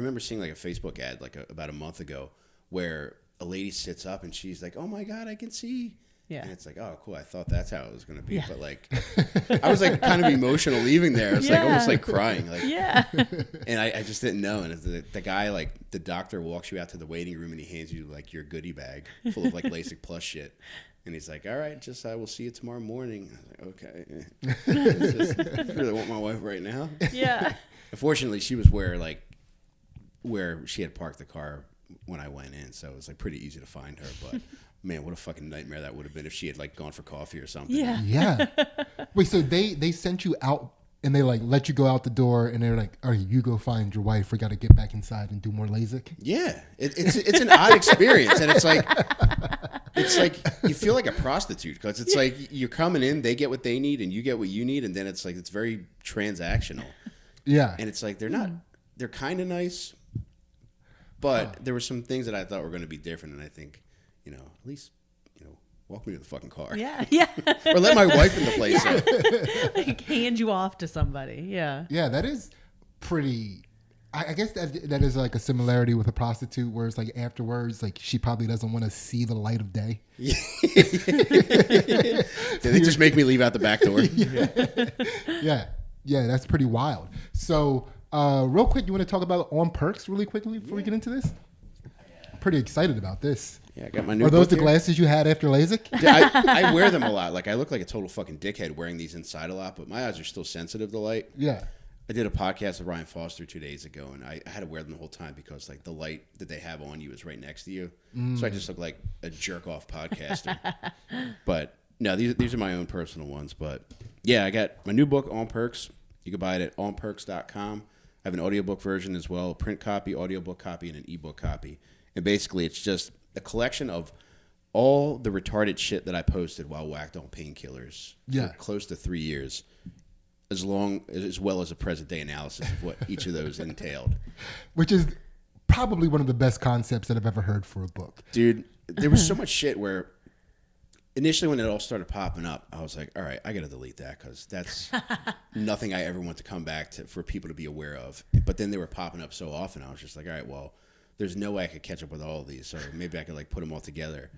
remember seeing like a Facebook ad about a month ago where a lady sits up and she's like, "Oh my God, I can see." Yeah. And it's like, oh, cool. I thought that's how it was going to be. Yeah. But like, I was like kind of emotional leaving there. It's like almost like crying. Like, yeah. And I just didn't know. And the guy, like the doctor walks you out to the waiting room and he hands you like your goodie bag full of like Lasik plus shit. And he's like, all right, just I will see you tomorrow morning. I was like, okay. I really want my wife right now. Yeah. Unfortunately, she was where she had parked the car when I went in. So it was like pretty easy to find her. But man, what a fucking nightmare that would have been if she had like gone for coffee or something. Yeah. Yeah. Wait, so they sent you out and they like let you go out the door and they're like, all right, you go find your wife. We got to get back inside and do more Lasik. Yeah. It's an odd experience. And it's like you feel like a prostitute because it's like you're coming in, they get what they need and you get what you need. And then it's like, it's very transactional. Yeah. And it's like, they're kind of nice, but there were some things that I thought were going to be different. And I think, at least, walk me to the fucking car. Yeah, yeah. Or let my wife in the place. Yeah. Like hand you off to somebody. Yeah. Yeah, that is pretty. I guess that is like a similarity with a prostitute, where it's like afterwards, like she probably doesn't want to see the light of day. Yeah. They just make me leave out the back door. Yeah, that's pretty wild. So, real quick, you want to talk about On Perks really quickly before we get into this? I'm pretty excited about this. Yeah, I got my new. Are those the glasses you had after Lasik? Yeah, I wear them a lot. Like I look like a total fucking dickhead wearing these inside a lot, but my eyes are still sensitive to light. Yeah. I did a podcast with Ryan Foster 2 days ago, and I had to wear them the whole time because like the light that they have on you is right next to you, so I just look like a jerk off podcaster. But no, these are my own personal ones. But yeah, I got my new book On Perks. You can buy it at onperks.com. I have an audiobook version as well, a print copy, audiobook copy, and an ebook copy. And basically, it's just a collection of all the retarded shit that I posted while whacked on painkillers for close to 3 years, as well as a present day analysis of what each of those entailed. Which is probably one of the best concepts that I've ever heard for a book. Dude, there was so much shit where initially when it all started popping up, I was like, all right, I got to delete that because that's nothing I ever want to come back to for people to be aware of. But then they were popping up so often, I was just like, all right, well, there's no way I could catch up with all of these, so maybe I could like put them all together.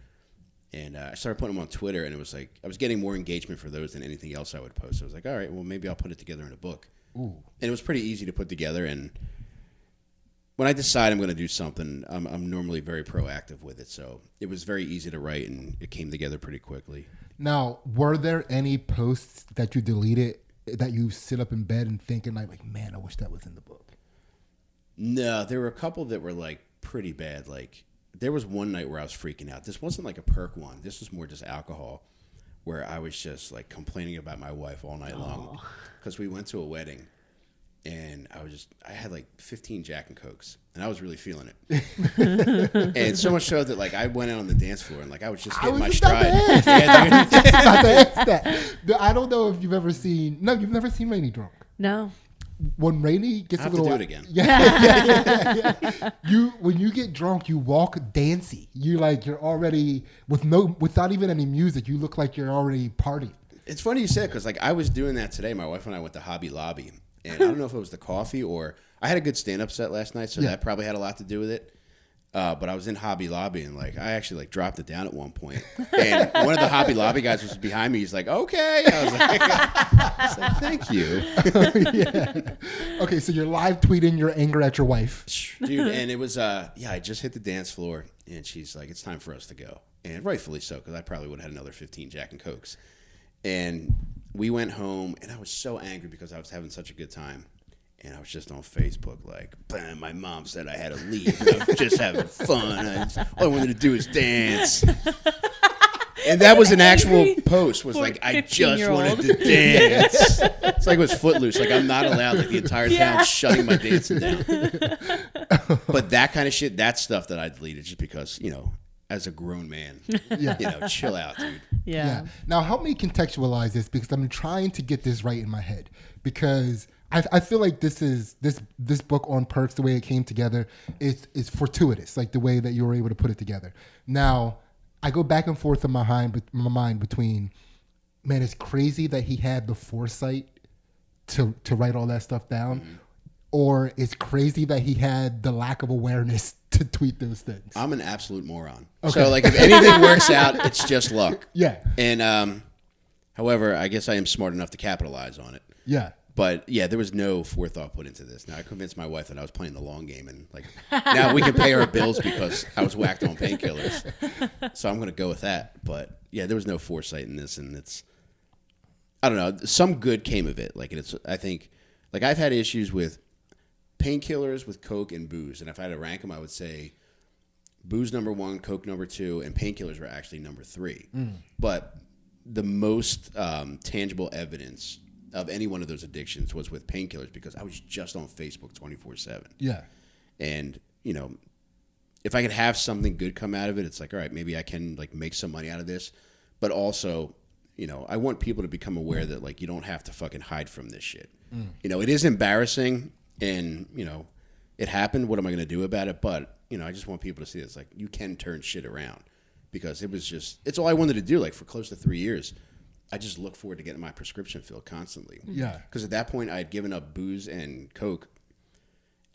And I started putting them on Twitter, and it was like I was getting more engagement for those than anything else I would post. So I was like, all right, well, maybe I'll put it together in a book. Ooh. And it was pretty easy to put together. And when I decide I'm going to do something, I'm normally very proactive with it. So it was very easy to write, and it came together pretty quickly. Now, were there any posts that you deleted that you sit up in bed and thinking like, man, I wish that was in the book? No, there were a couple that were like pretty bad. Like there was one night where I was freaking out. This wasn't like a perk one. This was more just alcohol, where I was just like complaining about my wife all night long because we went to a wedding and I had like 15 Jack and Cokes and I was really feeling it. And so much so that like I went out on the dance floor and like I was just hitting my stride. I don't know if you've ever seen. No, you've never seen Rainey drunk. No. When Rainey gets I have a little, to do it again. Yeah. When you get drunk, you walk dancey. You're already without even any music. You look like you're already partying. It's funny you said because like I was doing that today. My wife and I went to Hobby Lobby, and I don't know if it was the coffee or I had a good stand-up set last night, so that probably had a lot to do with it. But I was in Hobby Lobby and like I actually like dropped it down at one point, and one of the Hobby Lobby guys was behind me. He's like, "Okay," I was like, "Thank you." Okay, so you're live tweeting your anger at your wife, dude. And it was I just hit the dance floor, and she's like, "It's time for us to go," and rightfully so because I probably would have had another 15 Jack and Cokes. And we went home, and I was so angry because I was having such a good time. And I was just on Facebook like, bam, my mom said I had to leave. I was just having fun. All I wanted to do is dance. And that was an actual post. Was like, I just wanted to dance. It's like it was Footloose. Like I'm not allowed. Like the entire town shutting my dancing down. But that kind of shit, that's stuff that I deleted just because, as a grown man, chill out, dude. Yeah. Now help me contextualize this because I'm trying to get this right in my head because I feel like this book On Perks, the way it came together, is fortuitous, like the way that you were able to put it together. Now, I go back and forth in my mind between, man, it's crazy that he had the foresight to write all that stuff down, or it's crazy that he had the lack of awareness to tweet those things? I'm an absolute moron. Okay. So, like, if anything works out, it's just luck. Yeah. And, however, I guess I am smart enough to capitalize on it. Yeah. But, yeah, there was no forethought put into this. Now, I convinced my wife that I was playing the long game. And, like, now we can pay our bills because I was whacked on painkillers. So I'm going to go with that. But, yeah, there was no foresight in this. And it's, I don't know, some good came of it. Like, I think, like, I've had issues with painkillers, with Coke, and booze. And if I had to rank them, I would say booze number 1, Coke number 2, and painkillers were actually number 3. But the most tangible evidence of any one of those addictions was with painkillers because I was just on Facebook 24/7. Yeah. And, you know, if I could have something good come out of it, it's like, all right, maybe I can, like, make some money out of this. But also, you know, I want people to become aware that, like, you don't have to fucking hide from this shit. You know, it is embarrassing and, you know, it happened. What am I going to do about it? But, you know, I just want people to see it's like you can turn shit around because it's all I wanted to do. Like, for close to 3 years, I just look forward to getting my prescription filled constantly. Yeah. Because at that point, I had given up booze and Coke.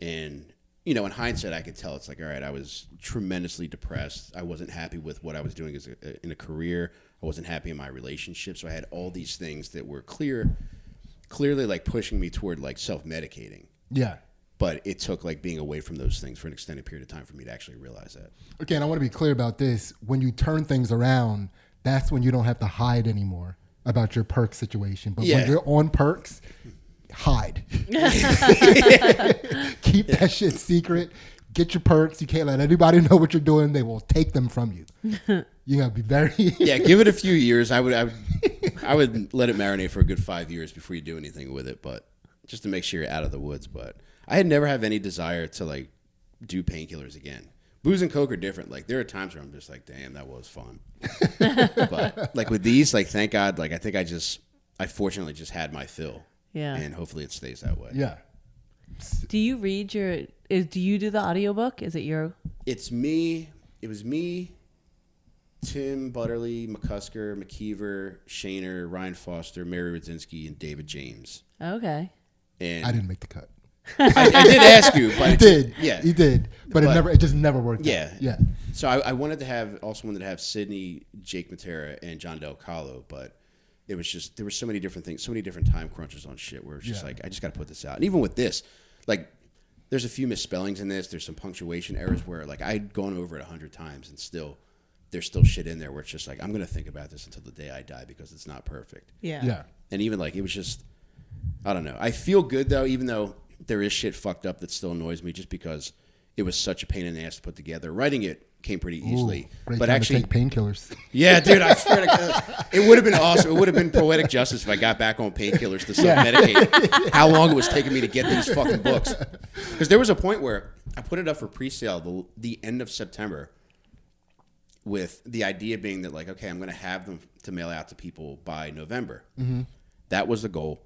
And, you know, in hindsight, I could tell it's like, all right, I was tremendously depressed. I wasn't happy with what I was doing in a career. I wasn't happy in my relationship. So I had all these things that were clearly like pushing me toward like self-medicating. Yeah. But it took like being away from those things for an extended period of time for me to actually realize that. Okay, and I want to be clear about this. When you turn things around, that's when you don't have to hide anymore about your perk situation. But when you're on perks, hide. Keep that shit secret. Get your perks. You can't let anybody know what you're doing. They will take them from you. You gotta be very give it a few years. I would let it marinate for a good 5 years before you do anything with it, but just to make sure you're out of the woods. But I had never have any desire to like do painkillers again. Booze and Coke are different. Like, there are times where I'm just like, damn, that was fun. But like with these, like, thank God, like, I think I fortunately just had my fill. Yeah. And hopefully it stays that way. Yeah. Do you read do you do the audiobook? Is it your? It's me. It was me, Tim Butterly, McCusker, McKeever, Shaner, Ryan Foster, Mary Rudzinski, and David James. Okay. And I didn't make the cut. I did ask you, but you did. Yeah, you did, but it just never worked. Yeah, out. Yeah. So I wanted to have Sidney, Jake Matera, and John Del Calo, but it was just there were so many different things, so many different time crunches on shit where it's just like I just got to put this out. And even with this, like there's a few misspellings in this. There's some punctuation errors where like I'd gone over it 100 times and still there's still shit in there where it's just like I'm gonna think about this until the day I die because it's not perfect. Yeah. Yeah. And even like it was just I don't know. I feel good though, even though there is shit fucked up that still annoys me just because it was such a pain in the ass to put together. Writing it came pretty easily. Great but time actually to take painkillers. Yeah, dude, I swear to God, it would have been awesome. It would have been poetic justice if I got back on painkillers to self-medicate. How long it was taking me to get these fucking books. Because there was a point where I put it up for pre-sale the end of September with the idea being that like, okay, I'm going to have them to mail out to people by November. Mm-hmm. That was the goal.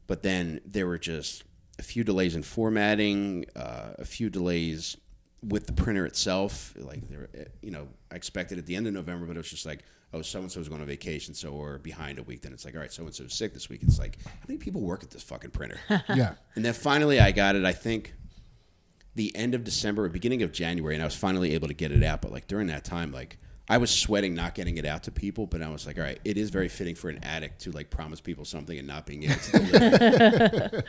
But then there were just a few delays in formatting, a few delays with the printer itself. Like, there, you know, I expected at the end of November, but it was just like, oh, so-and-so's going on vacation, so we're behind a week. Then it's like, all right, so-and-so's sick this week. It's like, how many people work at this fucking printer? Yeah. And then finally I got it, I think, the end of December or beginning of January, and I was finally able to get it out. But, like, during that time, like, I was sweating not getting it out to people, but I was like, all right, it is very fitting for an addict to like promise people something and not being able to deliver.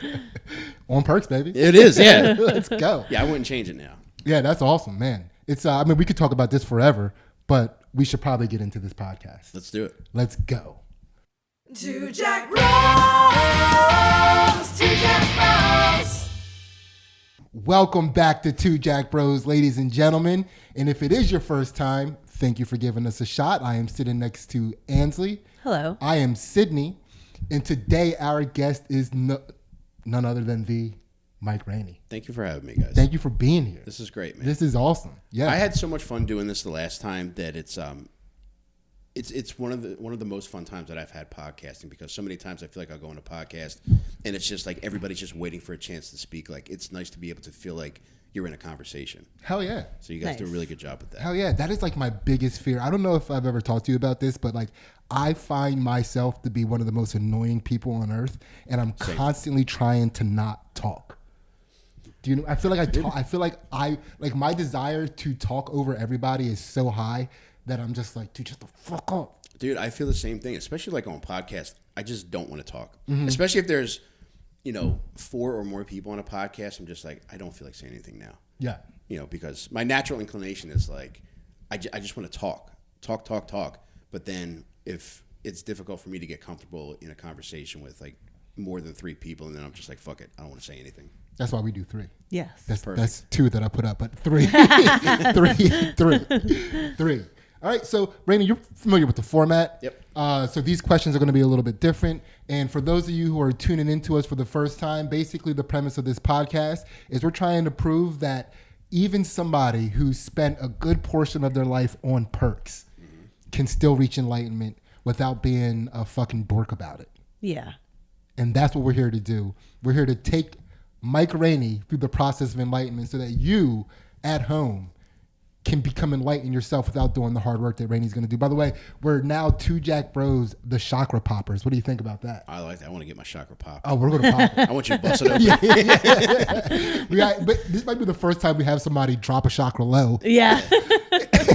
On perks, baby. It is, yeah. Let's go. Yeah, I wouldn't change it now. Yeah, that's awesome, man. It's I mean, we could talk about this forever, but we should probably get into this podcast. Let's do it. Let's go. Two Jack Bros. Two Jack Bros. Welcome back to Two Jack Bros, ladies and gentlemen. And if it is your first time, thank you for giving us a shot. I am sitting next to Ansley. Hello. I am Sidney. And today our guest is none other than the Mike Rainey. Thank you for having me, guys. Thank you for being here. This is great, man. This is awesome. Yeah. I had so much fun doing this the last time that it's one of the most fun times that I've had podcasting, because so many times I feel like I'll go on a podcast and it's just like everybody's just waiting for a chance to speak. Like, it's nice to be able to feel like you're in a conversation. Hell yeah. So you guys do a really good job with that. Hell yeah. That is like my biggest fear. I don't know if I've ever talked to you about this, but like I find myself to be one of the most annoying people on earth, and I'm constantly trying to not talk. Do you know? I feel like my desire to talk over everybody is so high that I'm just like, dude, just the fuck up. Dude, I feel the same thing, especially like on podcasts. I just don't want to talk, especially if there's, 4 or more people on a podcast. I'm just like, I don't feel like saying anything now. Yeah. Because my natural inclination is like, I just want to talk. But then if it's difficult for me to get comfortable in a conversation with like more than 3 people, and then I'm just like, fuck it, I don't want to say anything. That's why we do 3. Yes. That's 2 that I put up, but 3. 3. All right, so Rainey, you're familiar with the format. Yep. So these questions are going to be a little bit different. And for those of you who are tuning into us for the first time, basically the premise of this podcast is we're trying to prove that even somebody who spent a good portion of their life on perks can still reach enlightenment without being a fucking dork about it. Yeah. And that's what we're here to do. We're here to take Mike Rainey through the process of enlightenment so that you at home can become enlightened yourself without doing the hard work that Rainey's going to do. By the way, we're now 2 Jack Bros, the chakra poppers. What do you think about that? I like that. I want to get my chakra popped. Oh, we're going to pop it. I want you to bust it open. But this might be the first time we have somebody drop a chakra low Yeah.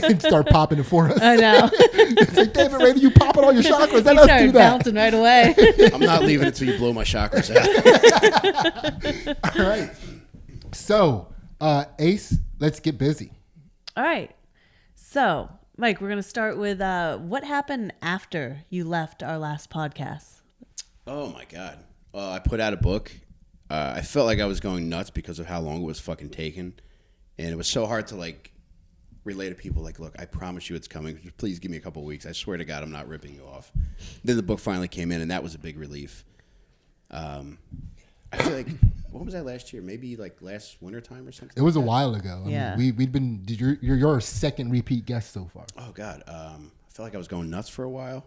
and start popping it for us. I know. It's like, David, Rainey, you popping all your chakras. Let You us started do that. bouncing right away. I'm not leaving until you blow my chakras out. All right. So, Ace, let's get busy. All right. So, Mike, we're going to start with what happened after you left our last podcast? Oh, my God. I put out a book. I felt like I was going nuts because of how long it was fucking taking. And it was so hard to, like, relay to people, like, look, I promise you it's coming. Please give me a couple of weeks. I swear to God, I'm not ripping you off. Then the book finally came in, and that was a big relief. I feel like, when was that last year? Maybe, like, last wintertime or something? It was a while ago. Yeah. I mean, we'd been, you're your second repeat guest so far. Oh, God. I felt like I was going nuts for a while.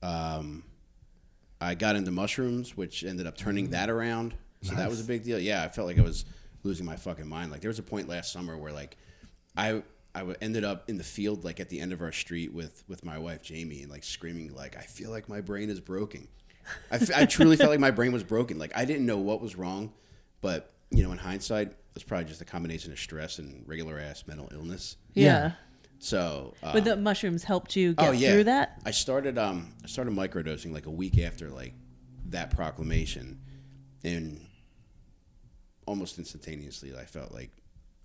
I got into mushrooms, which ended up turning that around. So that was a big deal. Yeah, I felt like I was losing my fucking mind. Like, there was a point last summer where, like, I ended up in the field, like, at the end of our street with my wife, Jamie, and, like, screaming, like, I feel like my brain is broken. I truly felt like my brain was broken. Like, I didn't know what was wrong, but, in hindsight, it was probably just a combination of stress and regular-ass mental illness. Yeah. So, But the mushrooms helped you get through that? I started microdosing like a week after like that proclamation, and almost instantaneously I felt like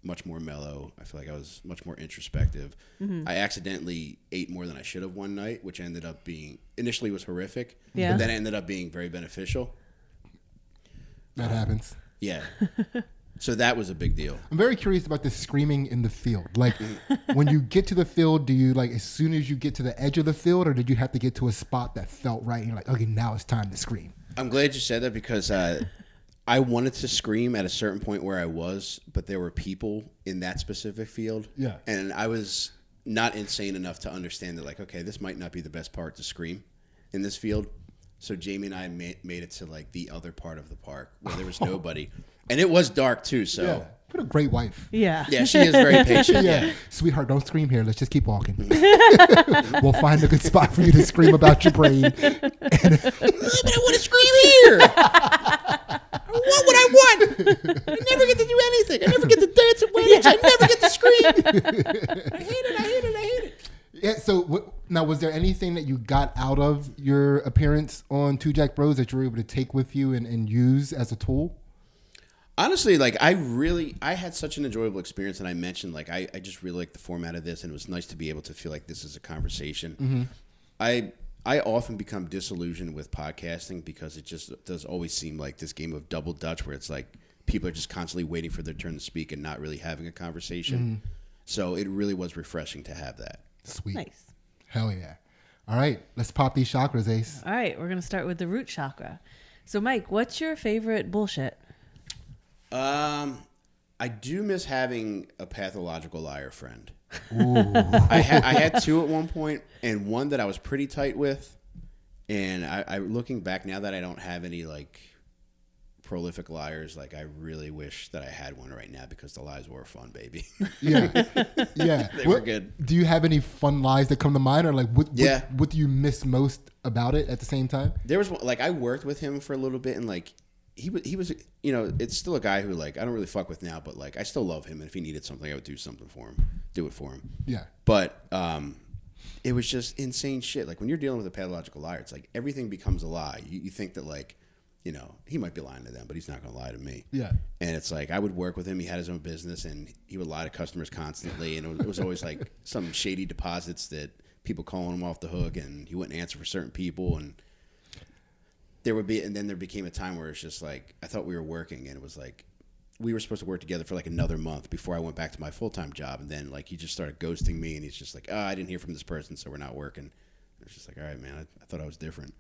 much more mellow. I feel like I was much more introspective. Mm-hmm. I accidentally ate more than I should have one night, which ended up being initially was horrific, but then ended up being very beneficial. That happens. Yeah. So that was a big deal. I'm very curious about the screaming in the field. Like, when you get to the field, do you, like, as soon as you get to the edge of the field, or did you have to get to a spot that felt right and you're like, okay, now it's time to scream? I'm glad you said that because I wanted to scream at a certain point where I was, but there were people in that specific field. Yeah. And I was not insane enough to understand that, like, okay, this might not be the best part to scream in this field. So Jamie and I made it to, like, the other part of the park where there was nobody. And it was dark, too, so. Yeah. What a great wife. Yeah. Yeah, she is very patient. Yeah. Sweetheart, don't scream here. Let's just keep walking. We'll find a good spot for you to scream about your brain. But I want to scream here. I want what I want. I never get to do anything. I never get to dance at weddings. I never get to scream. I hate it. Yeah. So now, was there anything that you got out of your appearance on 2 Jack Bros that you were able to take with you and use as a tool? Honestly, like, I had such an enjoyable experience, and I mentioned, like, I just really like the format of this, and it was nice to be able to feel like this is a conversation. Mm-hmm. I often become disillusioned with podcasting because it just does always seem like this game of double dutch where it's like people are just constantly waiting for their turn to speak and not really having a conversation. Mm-hmm. So it really was refreshing to have that. Sweet. Nice. Hell yeah. All right, let's pop these chakras, Ace. All right, we're going to start with the root chakra. So, Mike, what's your favorite bullshit? I do miss having a pathological liar friend. Ooh. I had 2 at one point, and one that I was pretty tight with. And I looking back now that I don't have any like prolific liars, like I really wish that I had one right now because the lies were fun, baby. Yeah, They were good. Do you have any fun lies that come to mind, or like what do you miss most about it at the same time? There was one, like I worked with him for a little bit, and like he was, you know, it's still a guy who like I don't really fuck with now, but like I still love him, and if he needed something, I would do something for him, do it for him. Yeah. But it was just insane shit. Like when you're dealing with a pathological liar, it's like everything becomes a lie. You think that like, you know, he might be lying to them, but he's not going to lie to me. Yeah. And it's like I would work with him. He had his own business, and he would lie to customers constantly. And it was always like some shady deposits that people calling him off the hook, and he wouldn't answer for certain people. And then there became a time where it's just like I thought we were working, and it was like we were supposed to work together for like another month before I went back to my full-time job. And then like he just started ghosting me, and he's just like, oh, I didn't hear from this person, so we're not working. It's just like, all right, man, I thought I was different.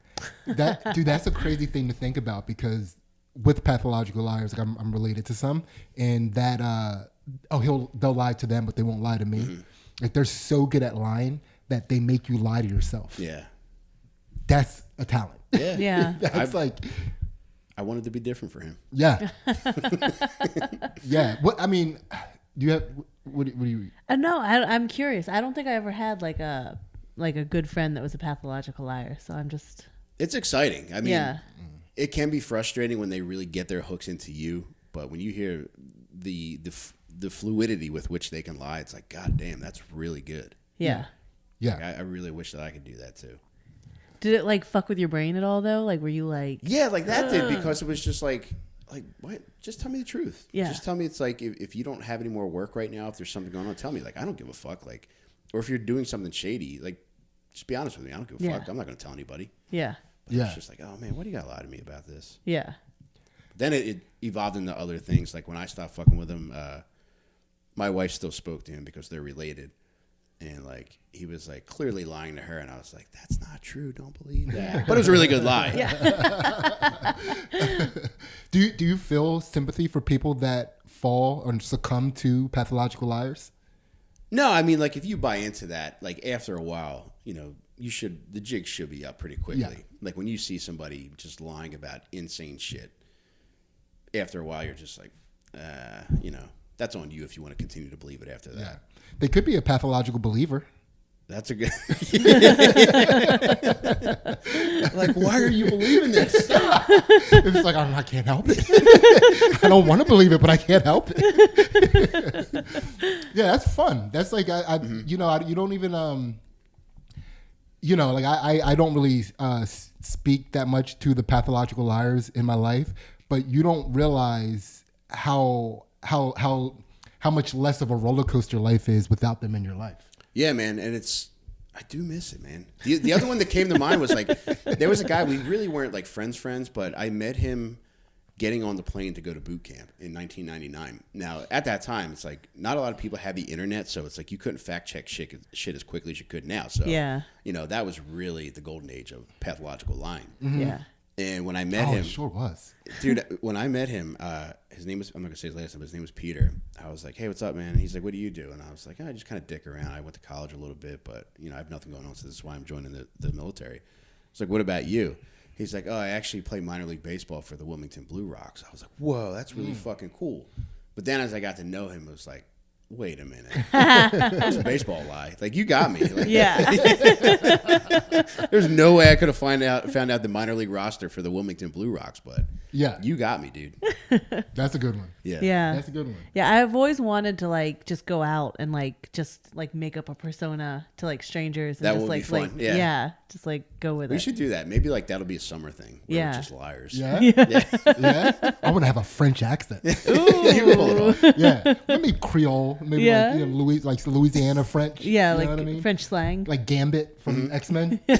Dude, that's a crazy thing to think about, because with pathological liars, like I'm related to some, and that they'll lie to them, but they won't lie to me. Mm-hmm. Like they're so good at lying that they make you lie to yourself. Yeah, that's a talent. Yeah, yeah. That's I wanted to be different for him. Yeah, yeah. What I mean, do you have what do you? No, I'm curious. I don't think I ever had like a good friend that was a pathological liar. So I'm just. It's exciting. I mean, yeah. It can be frustrating when they really get their hooks into you, but when you hear the fluidity with which they can lie, it's like, God damn, that's really good. Yeah. Yeah. Like, I really wish that I could do that too. Did it like fuck with your brain at all though? Like, were you like? Yeah, like that did, because it was just like what? Just tell me the truth. Yeah. Just tell me it's like if you don't have any more work right now, if there's something going on, tell me. Like I don't give a fuck. Like, or if you're doing something shady, like just be honest with me. I don't give a fuck. I'm not going to tell anybody. Yeah. But it's just like, oh man, why do you got to lie to me about this? Yeah. Then it evolved into other things. Like when I stopped fucking with him, my wife still spoke to him because they're related. And like he was like clearly lying to her, and I was like, "That's not true. Don't believe that." But it was a really good lie. Yeah. Do you feel sympathy for people that fall or succumb to pathological liars? No, I mean, like if you buy into that, like after a while, you know, the jig should be up pretty quickly. Yeah. Like when you see somebody just lying about insane shit, after a while you're just like, you know, that's on you if you want to continue to believe it after that. Yeah. They could be a pathological believer. That's a good. Like, why are you believing this? Stop. It's like I can't help it. I don't want to believe it, but I can't help it. Yeah, that's fun. That's like you know, you don't even you know, like I don't really speak that much to the pathological liars in my life, but you don't realize how much less of a roller coaster life is without them in your life. Yeah, man, and I do miss it, man. The other one that came to mind was like, there was a guy, we really weren't like friends, but I met him getting on the plane to go to boot camp in 1999. Now, at that time, it's like not a lot of people had the internet, so it's like you couldn't fact check shit as quickly as you could now. So, yeah, you know, that was really the golden age of pathological lying. Mm-hmm. Yeah. And when I met him, it sure was, dude. When I met him, his name was, I'm not gonna say his last name, but his name was Peter. I was like, "Hey, what's up, man?" And he's like, "What do you do?" And I was like, "I just kind of dick around. I went to college a little bit, but you know, I have nothing going on, so this is why I'm joining the military." It's like, "What about you?" He's like, "Oh, I actually play minor league baseball for the Wilmington Blue Rocks." I was like, "Whoa, that's really fucking cool." But then as I got to know him, it was like, wait a minute. That was a baseball lie. Like, you got me. Like, yeah. There's no way I could have found out the minor league roster for the Wilmington Blue Rocks, but yeah, you got me, dude. That's a good one. Yeah. Yeah. That's a good one. Yeah, I've always wanted to like just go out and like just like make up a persona to like strangers and that just would like be fun. like yeah, just like go with it. We should do that. Maybe like that'll be a summer thing. Where we're just liars. Yeah. Yeah. I want to have a French accent. Ooh. Yeah. Maybe Creole. Maybe like, you know, Louisiana French. Yeah, you like know what I mean? French slang. Like Gambit from X-Men. You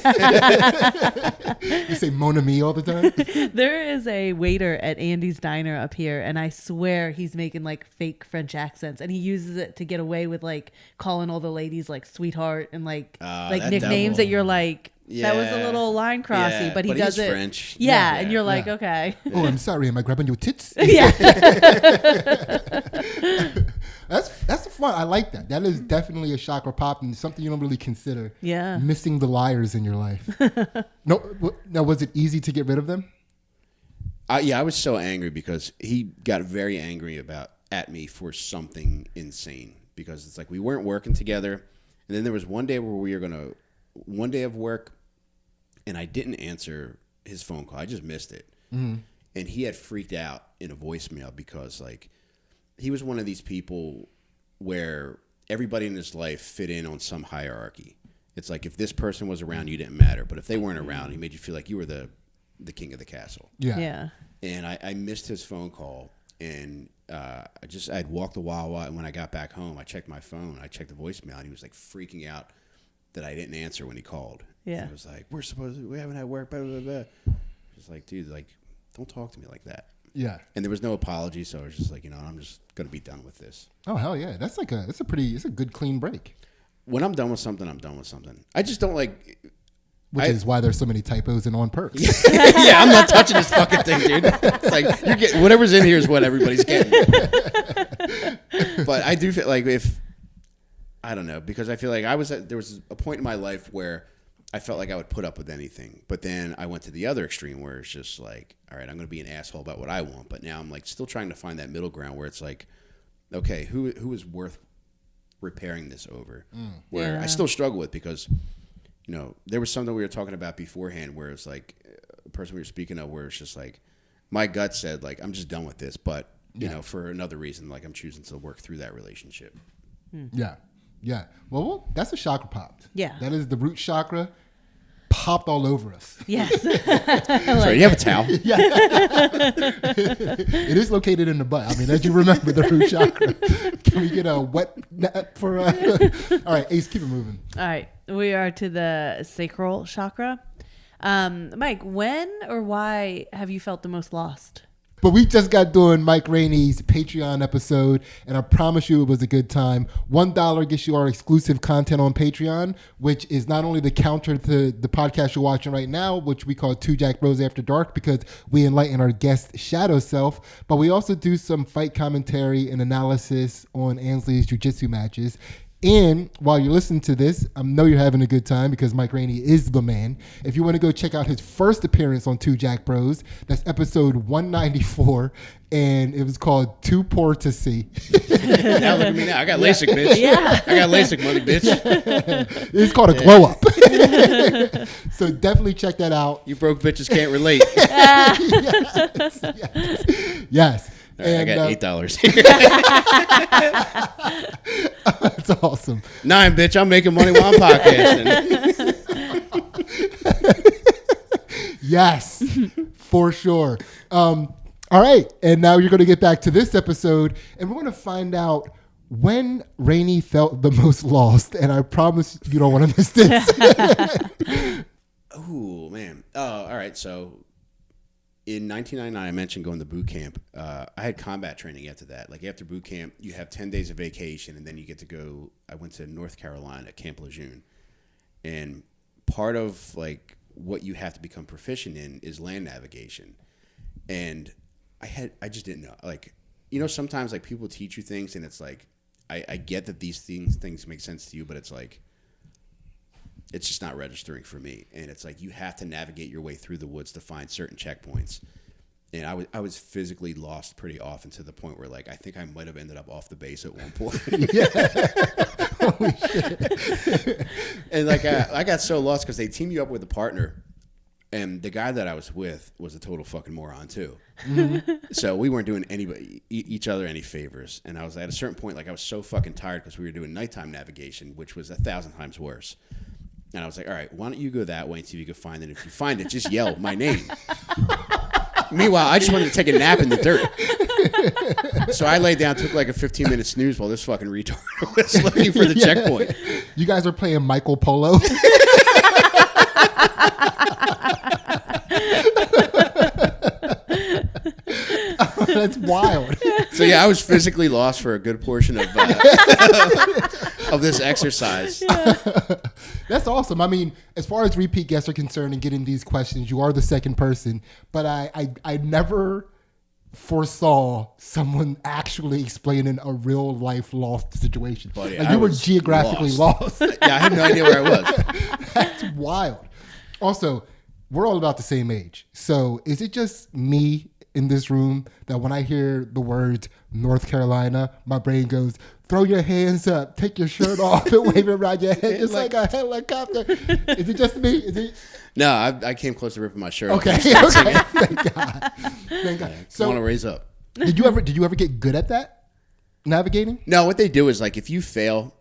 say Mon Ami all the time. There is a waiter at Andy's Diner up here, and I swear he's making like fake French accents, and he uses it to get away with like calling all the ladies like sweetheart and like nicknames that you're like, that was a little line crossy, but he does it French. Yeah, and you're like, okay. Oh, I'm sorry. Am I grabbing your tits? Yeah. That's fun. I like that. That is definitely a chakra pop and something you don't really consider. Yeah. Missing the liars in your life. No, was it easy to get rid of them? I was so angry because he got very angry at me for something insane, because it's like we weren't working together, and then there was one day where we were one day of work, and I didn't answer his phone call. I just missed it. Mm-hmm. And he had freaked out in a voicemail because, like, he was one of these people where everybody in his life fit in on some hierarchy. It's like if this person was around, you didn't matter. But if they weren't around, he made you feel like you were the king of the castle. Yeah. And I missed his phone call. And I'd walked a while, and when I got back home, I checked my phone. I checked the voicemail, and he was, like, freaking out that I didn't answer when he called. Yeah. He was like, we haven't had work, blah, blah, blah. Just like, dude, like, don't talk to me like that. Yeah. And there was no apology, so I was just like, I'm just going to be done with this. Oh, hell yeah. It's a good, clean break. When I'm done with something, I'm done with something. I just don't like... Which is why there's so many typos and on perks. Yeah, I'm not touching this fucking thing, dude. It's like, you're getting... Whatever's in here is what everybody's getting. But I do feel like I don't know, because I feel like there was a point in my life where I felt like I would put up with anything. But then I went to the other extreme where it's just like, all right, I'm going to be an asshole about what I want. But now I'm like still trying to find that middle ground where it's like, okay, who is worth repairing this over? Where I still struggle with because, there was something we were talking about beforehand where it's like a person we were speaking of where it's just like, my gut said like, I'm just done with this. But, for another reason, like I'm choosing to work through that relationship. Yeah. Yeah. Well, that's a chakra popped. Yeah. That is the root chakra popped all over us. Yes. Sorry, you have a towel? Yeah. It is located in the butt. I mean, as you remember, the root chakra. Can we get a wet nap for... All right, Ace, keep it moving. All right. We are to the sacral chakra. Mike, when or why have you felt the most lost? But we just got doing Mike Rainey's Patreon episode, and I promise you it was a good time. $1 gets you our exclusive content on Patreon, which is not only the counter to the podcast you're watching right now, which we call Two Jack Bros After Dark, because we enlighten our guest shadow self, but we also do some fight commentary and analysis on Ansley's Jiu Jitsu matches. And while you're listening to this, I know you're having a good time because Mike Rainey is the man. If you want to go check out his first appearance on Two Jack Bros, that's episode 194, and it was called Too Poor to See. Now look at me now. I got Lasik, bitch. Yeah. I got Lasik money, bitch. It's called a glow up. So definitely check that out. You broke bitches can't relate. Yes. And, I got $8 here. That's awesome. 9, bitch. I'm making money while I'm podcasting. Yes, for sure. All right. And now you're going to get back to this episode, and we're going to find out when Rainey felt the most lost. And I promise you don't want to miss this. Oh, man. All right. So in 1999, I mentioned going to boot camp. I had combat training after that. Like after boot camp, you have 10 days of vacation, and then you get to go. I went to North Carolina, Camp Lejeune, and part of like what you have to become proficient in is land navigation. And I just didn't know. Like, sometimes like people teach you things, and it's like I get that these things make sense to you, but it's like it's just not registering for me. And it's like you have to navigate your way through the woods to find certain checkpoints. And I was physically lost pretty often to the point where like I think I might have ended up off the base at one point. Holy shit. And like I got so lost because they teamed you up with a partner, and the guy that I was with was a total fucking moron too. Mm-hmm. So we weren't doing each other any favors. And I was at a certain point, like I was so fucking tired because we were doing nighttime navigation, which was 1,000 times worse. And I was like, all right, why don't you go that way and see if you can find it. If you find it, just yell my name. Meanwhile, I just wanted to take a nap in the dirt. So I laid down, took like a 15-minute snooze while this fucking retard was looking for the checkpoint. You guys are playing Michael Polo. That's wild. So yeah, I was physically lost for a good portion of this exercise. Yeah. That's awesome. I mean, as far as repeat guests are concerned and getting these questions, you are the second person. But I never foresaw someone actually explaining a real life lost situation. Buddy, like you were geographically lost. Yeah, I had no idea where I was. That's wild. Also, we're all about the same age. So is it just me in this room that when I hear the words North Carolina, my brain goes, throw your hands up, take your shirt off, and wave it around your head. It's like a helicopter. Is it just me? Is it? No, I came close to ripping my shirt off. Okay. Thank God. Thank God. So I want to raise up. Did you ever get good at that? Navigating? No, what they do is like if you fail,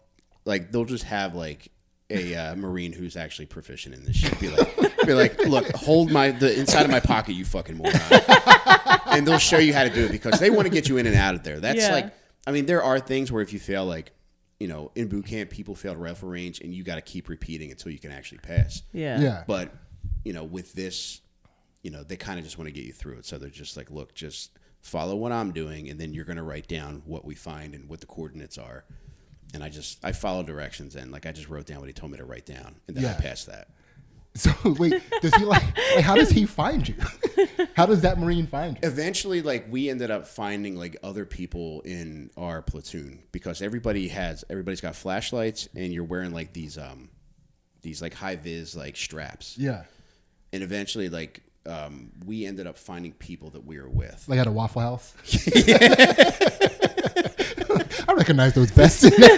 like they'll just have like a Marine who's actually proficient in this shit. Be like, look, hold the inside of my pocket, you fucking moron. And they'll show you how to do it because they want to get you in and out of there. That's like, I mean, there are things where if you fail, like, you know, in boot camp, people fail to rifle range and you got to keep repeating until you can actually pass. Yeah. But, you know, with this, you know, they kind of just want to get you through it. So they're just like, look, just follow what I'm doing and then you're going to write down what we find and what the coordinates are. And I follow directions and like I just wrote down what he told me to write down and then I passed that. So wait, does he like how does he find you? How does that Marine find you? Eventually, like we ended up finding like other people in our platoon because everybody's got flashlights and you're wearing like these like high vis like straps. Yeah. And eventually like we ended up finding people that we were with. Like at a Waffle House? I recognize those vests in there.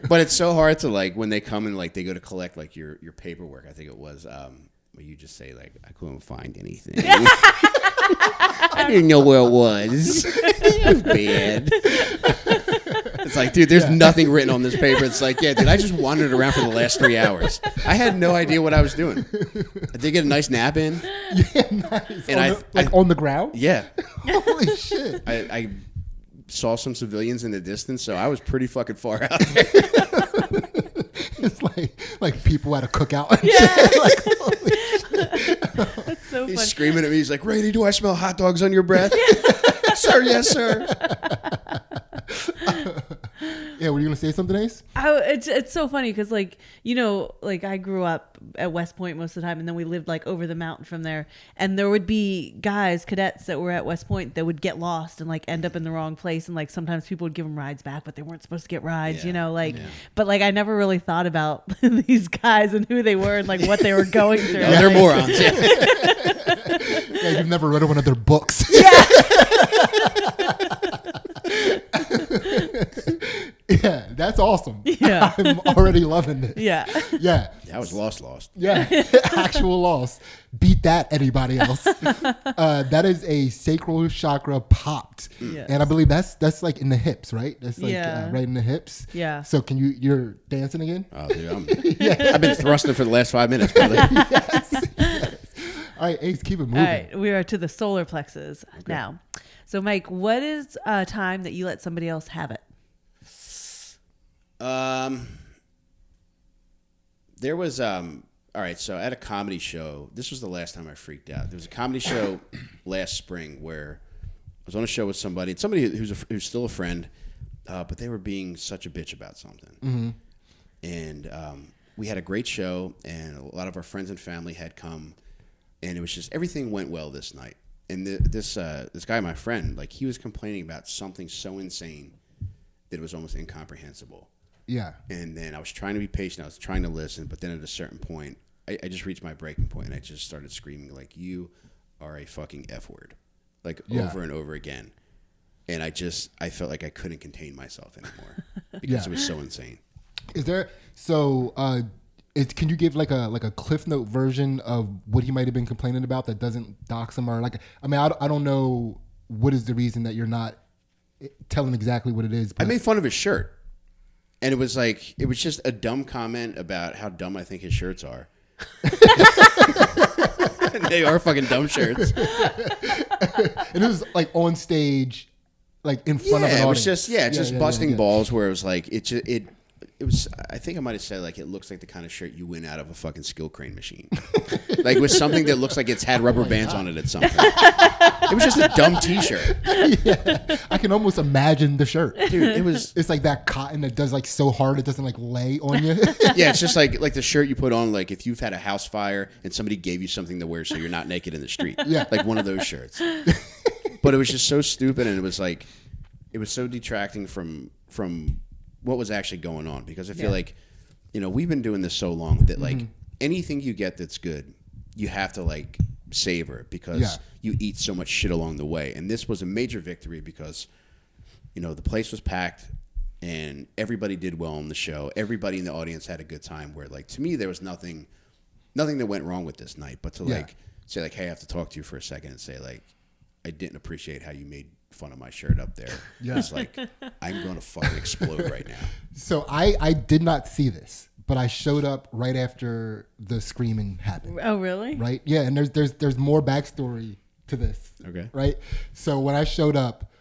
But it's so hard to like when they come and like they go to collect like your paperwork. I think it was where you just say like I couldn't find anything. I didn't know where it was. It was bad. It's like, dude, there's nothing written on this paper. It's like, yeah, dude, I just wandered around for the last 3 hours. I had no idea what I was doing. I did get a nice nap in. Yeah, nice. And on the ground? Yeah. Holy shit. I saw some civilians in the distance, so I was pretty fucking far out there. It's like people at a cookout. And shit. Like, holy shit. That's so funny. He's screaming at me. He's like, Rainey, do I smell hot dogs on your breath? Sir, yes, sir. Yeah, were you going to say something, Ace? It's so funny because, like, you know, like I grew up at West Point most of the time, and then we lived like over the mountain from there. And there would be cadets that were at West Point that would get lost and like end up in the wrong place. And like sometimes people would give them rides back, but they weren't supposed to get rides, you know, like. Yeah. But like I never really thought about these guys and who they were and like what they were going through. No, they're morons. Yeah. Yeah, you've never read one of their books. Yeah. Yeah, that's awesome. Yeah. I'm already loving it. Yeah. Yeah. That was lost. Yeah. Actual loss. Beat that, anybody else. That is a sacral chakra popped. Yes. And I believe that's like in the hips, right? That's like right in the hips. Yeah. So you're dancing again? Oh, dude, I've been thrusting for the last 5 minutes, brother. Yes. All right, Ace, keep it moving. All right, we are to the solar plexus now. So, Mike, what is a time that you let somebody else have it? There was all right, so at a comedy show, this was the last time I freaked out. There was a comedy show last spring where I was on a show with somebody who's still a friend, but they were being such a bitch about something. Mm-hmm. And we had a great show, and a lot of our friends and family had come, and it was just everything went well this night. And this guy, my friend, like he was complaining about something so insane that it was almost incomprehensible. Yeah. And then I was trying to be patient. I was trying to listen, but then at a certain point, I just reached my breaking point, and I just started screaming like, "You are a fucking F word," like over and over again. And I felt like I couldn't contain myself anymore because it was so insane. Is there can you give like a Cliff Note version of what he might have been complaining about that doesn't dox him, or like, I mean, I don't know what is the reason that you're not telling exactly what it is. But I made fun of his shirt, and it was just a dumb comment about how dumb I think his shirts are. They are fucking dumb shirts. And it was like on stage, like in front of an audience. It was just busting balls where it was like it was. I think I might have said like it looks like the kind of shirt you win out of a fucking skill crane machine, like with something that looks like it's had rubber bands on it at some point. It was just a dumb T-shirt. Yeah, I can almost imagine the shirt, dude. It's like that cotton that does like so hard it doesn't like lay on you. Yeah, it's just like the shirt you put on like if you've had a house fire and somebody gave you something to wear so you're not naked in the street. Yeah, like one of those shirts. But it was just so stupid, and it was so detracting from what was actually going on, because I feel like, you know, we've been doing this so long that like anything you get that's good, you have to like savor it because you eat so much shit along the way. And this was a major victory because, you know, the place was packed and everybody did well on the show. Everybody in the audience had a good time where, like, to me, there was nothing that went wrong with this night. But to, like, say, like, hey, I have to talk to you for a second and say, like, I didn't appreciate how you made fun of my shirt up there. It's like, I'm going to fucking explode right now. So I did not see this, but I showed up right after the screaming happened. Oh, really? Right? Yeah, and there's more backstory to this. Okay. Right? So when I showed up,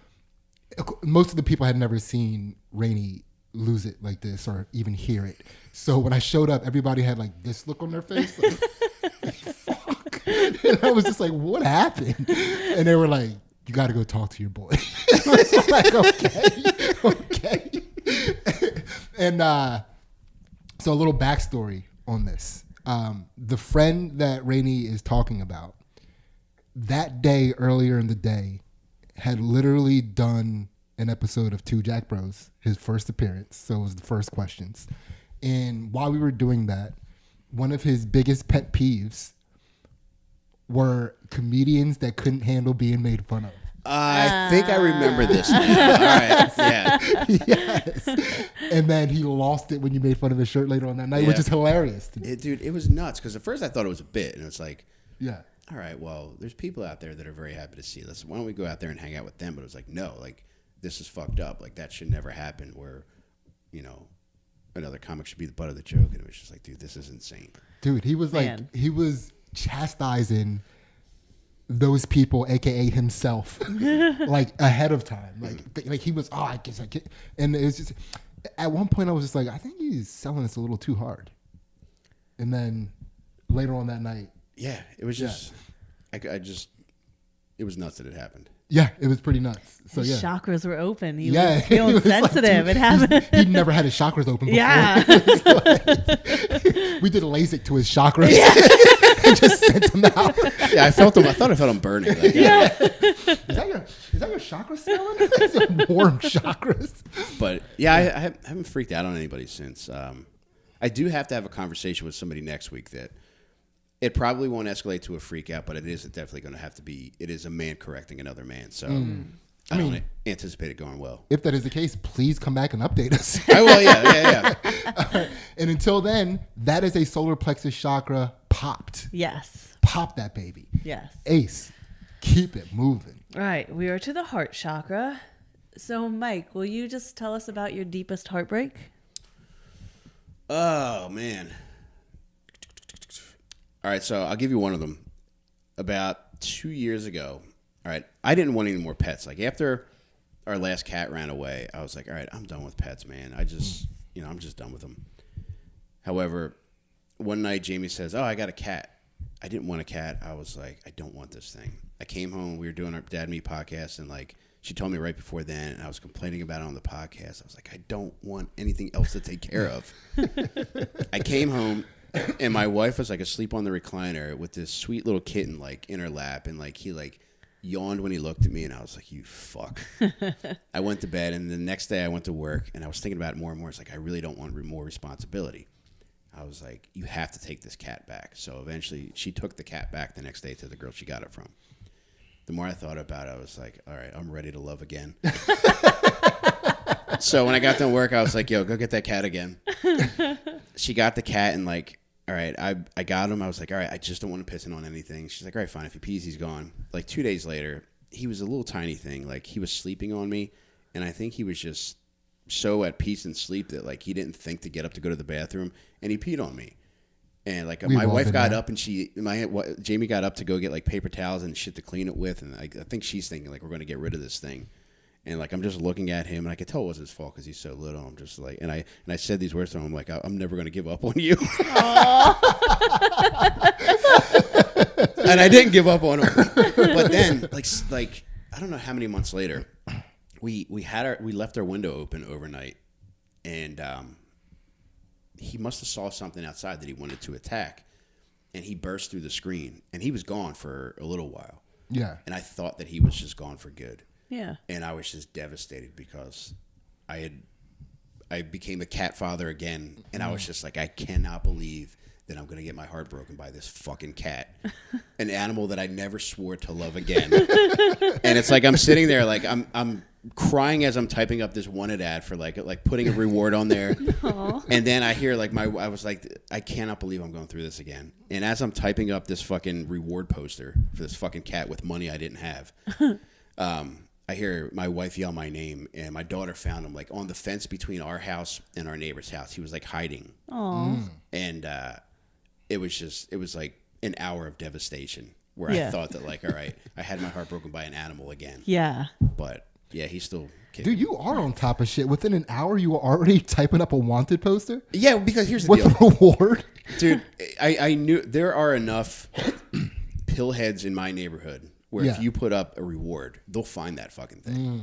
most of the people had never seen Rainey lose it like this or even hear it. So when I showed up, everybody had like this look on their face. Like, fuck. And I was just like, what happened? And they were like, you got to go talk to your boy. I was like, okay. And so a little backstory on this. The friend that Rainey is talking about, that day, earlier in the day, had literally done an episode of Two Jack Bros, his first appearance. So it was the first questions. And while we were doing that, one of his biggest pet peeves were comedians that couldn't handle being made fun of. I think I remember this now. All right. Yeah. Yes. And then he lost it when you made fun of his shirt later on that night, which is hilarious to me. Dude, it was nuts because at first I thought it was a bit. And it's like, all right, well, there's people out there that are very happy to see this. Why don't we go out there and hang out with them? But it was like, no, like, this is fucked up. Like, that should never happen where, you know, another comic should be the butt of the joke. And it was just like, dude, this is insane. Dude, he was he was chastising those people, aka himself, like ahead of time. Like he was, I guess I get. And it was just, at one point I was just like, I think he's selling this a little too hard. And then later on that night, it was just, it was nuts that it happened. Yeah, it was pretty nuts. So his chakras were open. He was he feeling was sensitive. Like, it happened. He'd never had his chakras open before. Yeah. We did a Lasik to his chakras and just sent him out. Yeah, I thought I felt him burning. Like, Is that your chakra smelling? Warm chakras. But I haven't freaked out on anybody since. I do have to have a conversation with somebody next week that it probably won't escalate to a freak out, but it is definitely going to have to be. It is a man correcting another man, so I don't anticipate it going well. If that is the case, please come back and update us. I will. Yeah. And until then, that is a solar plexus chakra popped. Yes. Pop that baby. Yes. Ace, keep it moving. All right, we are to the heart chakra. So, Mike, will you just tell us about your deepest heartbreak? Oh man. All right, so I'll give you one of them. About 2 years ago, all right, I didn't want any more pets. Like, after our last cat ran away, I was like, all right, I'm done with pets, man. I'm just done with them. However, one night Jamie says, oh, I got a cat. I didn't want a cat. I was like, I don't want this thing. I came home. We were doing our Dad and Me podcast, and, like, she told me right before then, and I was complaining about it on the podcast. I was like, I don't want anything else to take care of. I came home. And my wife was like asleep on the recliner with this sweet little kitten like in her lap, and like he like yawned when he looked at me, and I was like, "You fuck." I went to bed, and the next day I went to work, and I was thinking about it more and more. It's like I really don't want more responsibility. I was like, "You have to take this cat back." So eventually, she took the cat back the next day to the girl she got it from. The more I thought about it, I was like, "All right, I'm ready to love again." So when I got done work, I was like, "Yo, go get that cat again." She got the cat, and like. All right, I got him. I was like, all right, I just don't want to piss him on anything. She's like, all right, fine. If he pees, he's gone. Like 2 days later, he was a little tiny thing. Like he was sleeping on me, and I think he was just so at peace and sleep that like he didn't think to get up to go to the bathroom, and he peed on me. And like my wife got up, and Jamie got up to go get like paper towels and shit to clean it with, and I think she's thinking like we're going to get rid of this thing. And like I'm just looking at him, and I could tell it wasn't his fault because he's so little. I'm just like, and I said these words to him, I'm like, I'm never going to give up on you. And I didn't give up on him. But then, like I don't know how many months later, we left our window open overnight, and he must have saw something outside that he wanted to attack, and he burst through the screen, and he was gone for a little while. Yeah. And I thought that he was just gone for good. Yeah. And I was just devastated because I became a cat father again, and I was just like, I cannot believe then I'm going to get my heart broken by this fucking cat, an animal that I never swore to love again. And it's like I'm sitting there like I'm crying as I'm typing up this wanted ad for like putting a reward on there. And then I hear like I was like, I cannot believe I'm going through this again. And as I'm typing up this fucking reward poster for this fucking cat with money I didn't have, I hear my wife yell my name, and my daughter found him like on the fence between our house and our neighbor's house. He was like hiding. And it was like an hour of devastation where I thought that like, all right, I had my heart broken by an animal again. Yeah. But yeah, he's still kicking. Dude, you are on top of shit. Within an hour, you were already typing up a wanted poster? Yeah, because here's the deal. With a reward? Dude, I knew there are enough pillheads in my neighborhood where if you put up a reward, they'll find that fucking thing.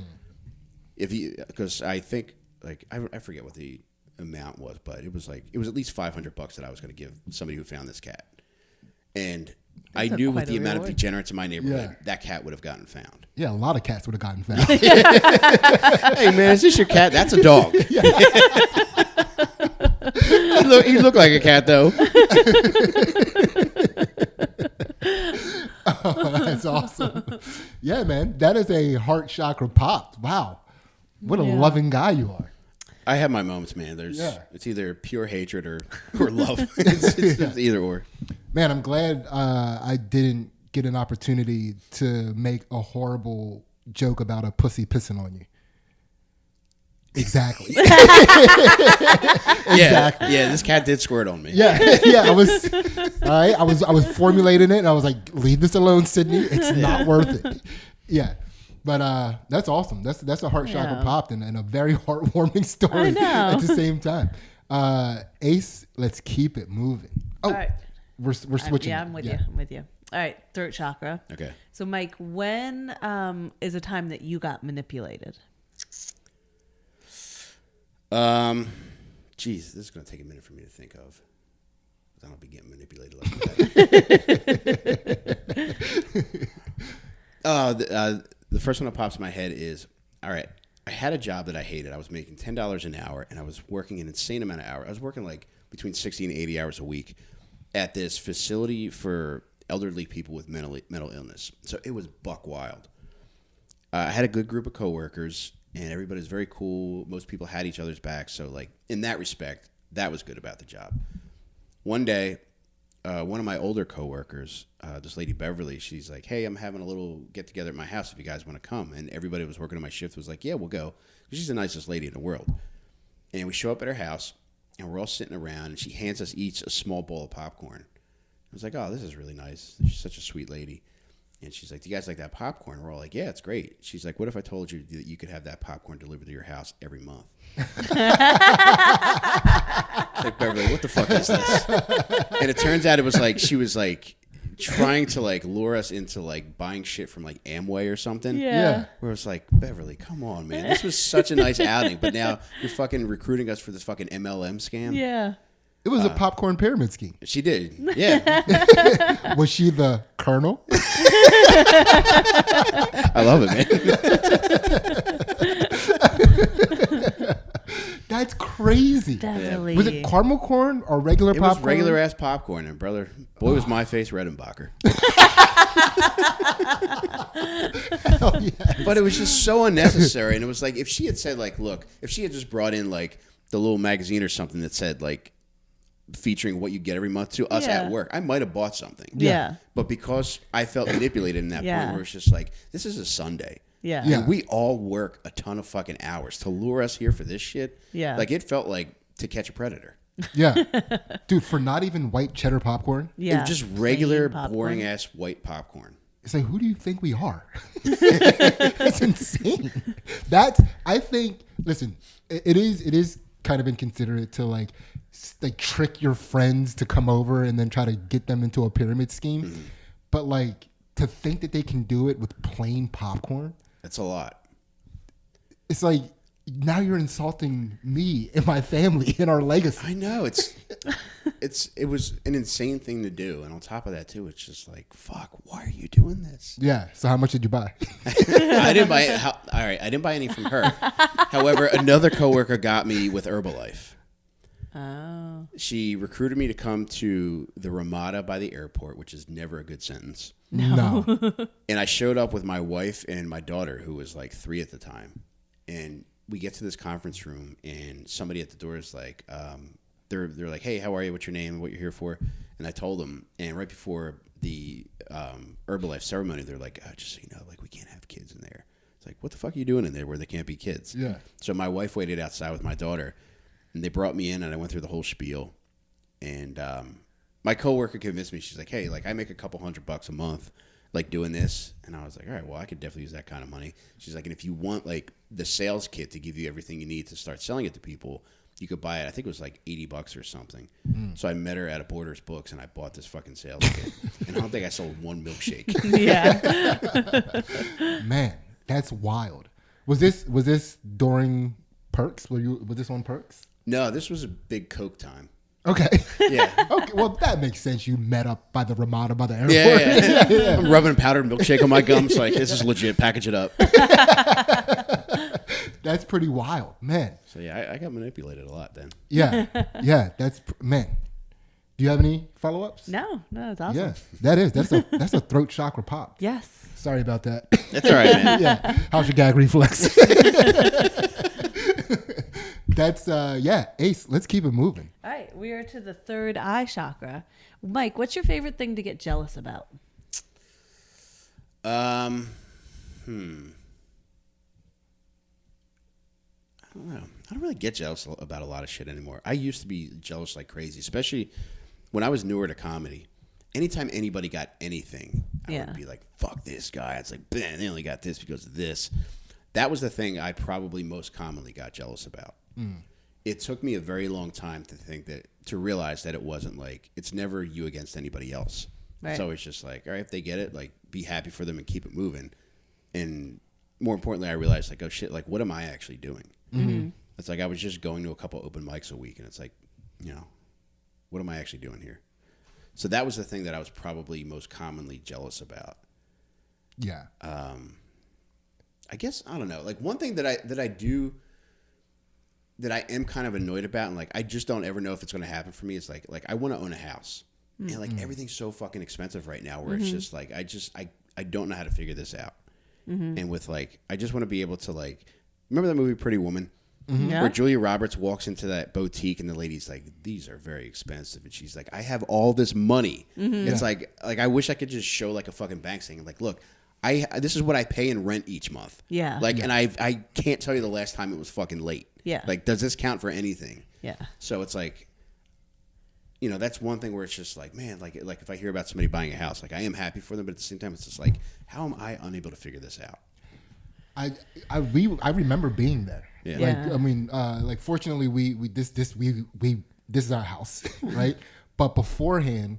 Because I think, like, I forget what the amount was, but it was at least $500 that I was going to give somebody who found this cat. And I knew with the amount of degenerates in my neighborhood, that cat would have gotten found. Yeah, a lot of cats would have gotten found. Hey, man, is this your cat? That's a dog. He looked like a cat, though. Oh, that's awesome. Yeah, man. That is a heart chakra pop. Wow. What a loving guy you are. I have my moments, man. It's either pure hatred or love. It's either or. Man, I'm glad I didn't get an opportunity to make a horrible joke about a pussy pissing on you. Exactly. Exactly. Yeah, this cat did squirt on me. Yeah. I was formulating it, and I was like, leave this alone, Sidney. It's not worth it. Yeah. But that's awesome. That's a heart chakra popped and a very heartwarming story at the same time. Ace, let's keep it moving. Oh, all right. We're switching. I'm with you. All right, throat chakra. Okay. So, Mike, when is a time that you got manipulated? Geez, this is going to take a minute for me to think of. I don't be getting manipulated like that. The first one that pops in my head is, all right, I had a job that I hated. I was making $10 an hour, and I was working an insane amount of hours. I was working like between 60 and 80 hours a week at this facility for elderly people with mental illness. So it was buck wild. I had a good group of coworkers, and everybody was very cool. Most people had each other's backs. So, like, in that respect, that was good about the job. One day, one of my older coworkers, this lady Beverly, she's like, hey, I'm having a little get-together at my house if you guys want to come. And everybody who was working on my shift was like, yeah, we'll go. She's the nicest lady in the world. And we show up at her house, and we're all sitting around, and she hands us each a small bowl of popcorn. I was like, oh, this is really nice. She's such a sweet lady. And she's like, do you guys like that popcorn? We're all like, yeah, it's great. She's like, what if I told you that you could have that popcorn delivered to your house every month? It's like, Beverly, what the fuck is this? And it turns out it was like, she was like trying to like lure us into like buying shit from like Amway or something. Yeah. Where it's like, Beverly, come on, man. This was such a nice outing, but now you're fucking recruiting us for this fucking MLM scam. Yeah. It was a popcorn pyramid scheme. She did. Yeah. Was she the colonel? I love it, man. That's crazy. Definitely. Was it caramel corn or regular popcorn? It was regular ass popcorn, and brother, boy, was my face Redenbacher. Hell yes. But it was just so unnecessary, and it was like if she had said like, look, if she had just brought in like the little magazine or something that said like featuring what you get every month to us at work, I might have bought something. Yeah. But because I felt manipulated in that point where it's just like, this is a Sunday. Yeah. And we all work a ton of fucking hours to lure us here for this shit. Yeah. Like it felt like To Catch a Predator. Yeah. Dude, for not even white cheddar popcorn. Yeah. It was just regular, boring ass white popcorn. It's like, who do you think we are? That's insane. I think, listen, it is kind of inconsiderate to like trick your friends to come over and then try to get them into a pyramid scheme. Mm-hmm. But like to think that they can do it with plain popcorn. That's a lot. It's like, now you're insulting me and my family and our legacy. I know it was an insane thing to do. And on top of that too, it's just like, fuck, why are you doing this? Yeah. So how much did you buy? I didn't buy it. All right. I didn't buy any from her. However, another coworker got me with Herbalife. Oh. She recruited me to come to the Ramada by the airport, which is never a good sentence. No. And I showed up with my wife and my daughter, who was like 3 at the time. And we get to this conference room, and somebody at the door is like, they're like, hey, how are you? What's your name? What you're here for? And I told them. And right before the Herbalife ceremony, they're like, oh, just so you know, like, we can't have kids in there. It's like, what the fuck are you doing in there where there can't be kids? Yeah. So my wife waited outside with my daughter, and they brought me in, and I went through the whole spiel. And my coworker convinced me. She's like, hey, like, I make a couple $100 a month, like, doing this. And I was like, all right, well, I could definitely use that kind of money. She's like, and if you want, like, the sales kit to give you everything you need to start selling it to people, you could buy it. I think it was like $80 or something. So I met her at a Borders Books, and I bought this fucking sales kit. And I don't think I sold one milkshake. Yeah. Man, that's wild. Was this during Perks? Was this on Perks? No, this was a big Coke time. Okay. Yeah. Okay. Well, that makes sense. You met up by the Ramada by the airport. Yeah. I'm rubbing powdered milkshake on my gums. Like, this is legit. Package it up. That's pretty wild, man. So yeah, I got manipulated a lot then. Yeah. Yeah. Man. Do you have any follow-ups? No, that's awesome. Yeah. That's a throat chakra pop. Yes. Sorry about that. That's all right, man. Yeah. How's your gag reflex? That's Ace, let's keep it moving. All right, we are to the third eye chakra. Mike, what's your favorite thing to get jealous about? I don't know. I don't really get jealous about a lot of shit anymore. I used to be jealous like crazy, especially when I was newer to comedy. Anytime anybody got anything, I would be like, fuck this guy. It's like, man, they only got this because of this. That was the thing I probably most commonly got jealous about. It took me a very long time to realize that it wasn't like, it's never you against anybody else. Right. It's always just like, all right, if they get it, like, be happy for them and keep it moving. And more importantly, I realized, like, oh shit, like, what am I actually doing? Mm-hmm. It's like I was just going to a couple open mics a week, and it's like, you know, what am I actually doing here? So that was the thing that I was probably most commonly jealous about. Yeah. I guess, I don't know. Like, one thing that I do that I am kind of annoyed about, and like I just don't ever know if it's going to happen for me, is like I want to own a house. And like everything's so fucking expensive right now where it's just like I don't know how to figure this out. And with like, I just want to be able to, like, remember that movie Pretty Woman? Yeah. Where Julia Roberts walks into that boutique and the lady's like, these are very expensive. And she's like, I have all this money. It's like I wish I could just show like a fucking bank saying like, look, this is what I pay in rent each month. Yeah. Like, and I can't tell you the last time it was fucking late. Yeah. Like, does this count for anything? Yeah. So it's like, you know, that's one thing where it's just like, man, like if I hear about somebody buying a house, like I am happy for them, but at the same time, it's just like, how am I unable to figure this out? I remember being there. Yeah. Like, I mean, like, fortunately, this is our house, right? But beforehand,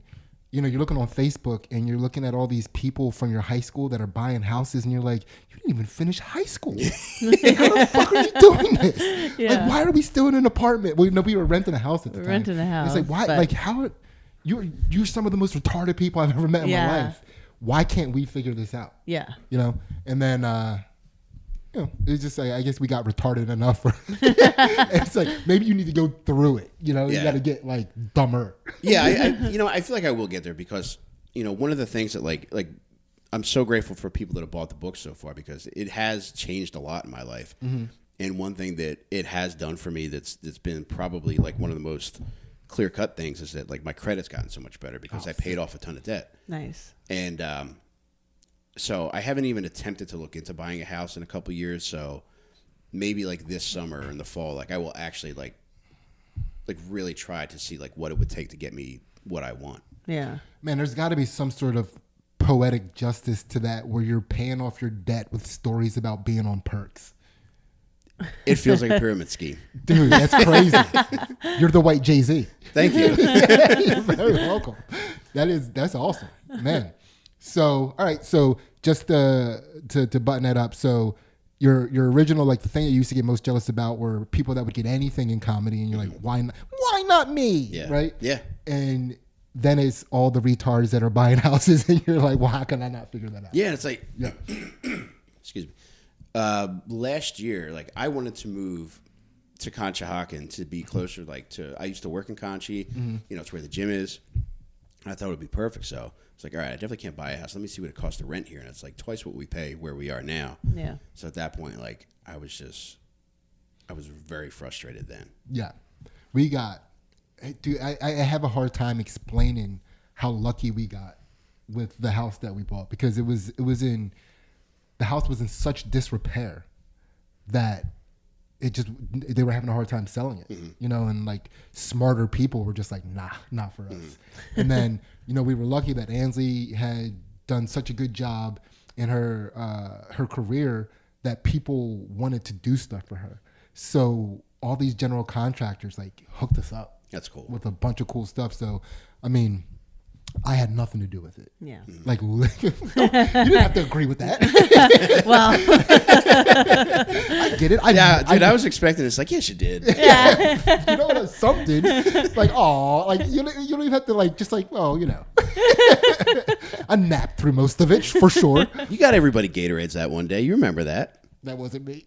you know, you're looking on Facebook and you're looking at all these people from your high school that are buying houses, and you're like, you didn't even finish high school. Like, how the fuck are you doing this? Yeah. Like, why are we still in an apartment? Well, no, we were renting a house at the time. Renting a house. It's like, why? Like, how? You're some of the most retarded people I've ever met in my life. Why can't we figure this out? Yeah. You know, and then. You know, it's just like, I guess we got retarded enough. It's like, maybe you need to go through it. You know, you got to get like dumber. Yeah, I feel like I will get there because, you know, one of the things that like I'm so grateful for people that have bought the book so far because it has changed a lot in my life. And one thing that it has done for me that's been probably like one of the most clear-cut things is that like my credit's gotten so much better because I paid off a ton of debt. Nice. And so I haven't even attempted to look into buying a house in a couple years. So maybe like this summer or in the fall, like I will actually like really try to see like what it would take to get me what I want. Yeah. Man, there's got to be some sort of poetic justice to that where you're paying off your debt with stories about being on Perks. It feels like a pyramid scheme. Dude, that's crazy. You're the white Jay-Z. Thank you. You're very welcome. That's awesome, man. So, all right. So just to button that up. So your original, like the thing that you used to get most jealous about were people that would get anything in comedy. And you're like, why not me? Yeah. Right. Yeah. And then it's all the retards that are buying houses. And you're like, well, how can I not figure that out? Yeah. It's like, excuse me. Last year, like I wanted to move to Conshohocken to be closer, like to. I used to work in Conchi. You know, it's where the gym is. I thought it would be perfect. So it's like, all right, I definitely can't buy a house. Let me see what it costs to rent here, and it's like twice what we pay where we are now. Yeah. So at that point, like, I was very frustrated then. Yeah, we got. Dude, I have a hard time explaining how lucky we got with the house that we bought, because the house was in such disrepair that they were having a hard time selling it, you know, and like smarter people were just like, nah, not for us. And then, you know, we were lucky that Ansley had done such a good job in her career that people wanted to do stuff for her. So all these general contractors like hooked us up. That's cool. With a bunch of cool stuff. So, I mean, I had nothing to do with it. Yeah. Like, you didn't have to agree with that. Well, I get it. I was expecting this. Like, yes, you did. yeah. You know, that's something. Like, oh, like you don't even have to like, just like, well, you know. I napped through most of it for sure. You got everybody Gatorades that one day. You remember that? That wasn't me.